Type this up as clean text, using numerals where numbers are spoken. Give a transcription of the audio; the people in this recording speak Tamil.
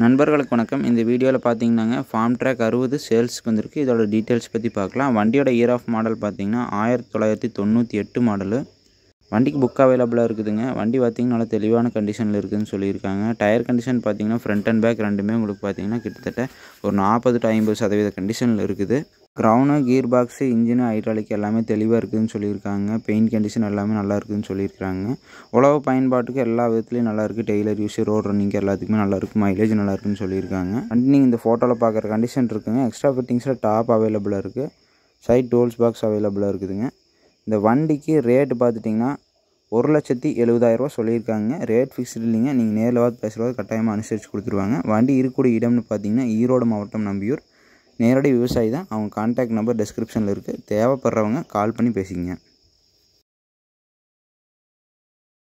நண்பர்களுக்கு வணக்கம். இந்த வீடியோவில் பார்த்தீங்கன்னாங்க ஃபார்ம் ட்ராக் 60 சேல்ஸுக்கு வந்திருக்கு. இதோட டீட்டெயில்ஸ் பற்றி பார்க்கலாம். வண்டியோட இயர் ஆஃப் மாடல் பார்த்தீங்கன்னா 1998 மாடலு. வண்டிக்கு புக் அவைலபிளாக இருக்குதுங்க. வண்டி பார்த்தீங்கன்னா நல்லா தெளிவான கண்டிஷனில் இருக்குதுன்னு சொல்லியிருக்காங்க. டயர் கண்டிஷன் பார்த்தீங்கன்னா ஃப்ரண்ட் அண்ட் பேக் ரெண்டுமே உங்களுக்கு பார்த்தீங்கன்னா கிட்டத்தட்ட ஒரு 40 to 50% கண்டிஷனில் இருக்குது. Crown, gear box, engine, hydraulic எல்லாமே தெளிவாக இருக்குதுன்னு சொல்லியிருக்காங்க. பெயிண்ட் கண்டிஷன் எல்லாமே நல்லா இருக்குதுன்னு சொல்லியிருக்காங்க. உழவு பயன்பாட்டுக்கு எல்லா விதத்துலையும் நல்லாயிருக்கு. டெய்லர் யூஸ், ரோட் ரன்னிங்கு எல்லாத்துக்குமே நல்லாயிருக்கு. மைலேஜ் நல்லா இருக்குன்னு சொல்லியிருக்காங்க. வண்டி நீங்கள் இந்த ஃபோட்டோவில் பார்க்குற கண்டிஷன் இருக்குங்க. எக்ஸ்ட்ரா ஃபிட்டிங்ஸில் டாப் அவைலபிளாக இருக்குது. சைட் டோல்ஸ் பாக்ஸ் அவைலபிளாக இருக்குதுங்க. இந்த வண்டிக்கு ரேட்டு பார்த்துட்டிங்கன்னா 1,70,000 சொல்லியிருக்காங்க. ரேட் ஃபிக்ஸ்டு இல்லைங்க. நீங்கள் நேரில் பார்த்து பேசுகிறது கட்டாயமாக அனுசரித்து கொடுத்துருவாங்க. வண்டி இருக்கக்கூடிய இடம்னு பார்த்தீங்கன்னா ஈரோடு மாவட்டம், நம்பியூர். நேரடி விவசாயி தான். அவங்க கான்டாக்ட் நம்பர் டிஸ்கிரிப்ஷனில் இருக்குது. தேவைப்படுறவங்க கால் பண்ணி பேசிக்கங்க.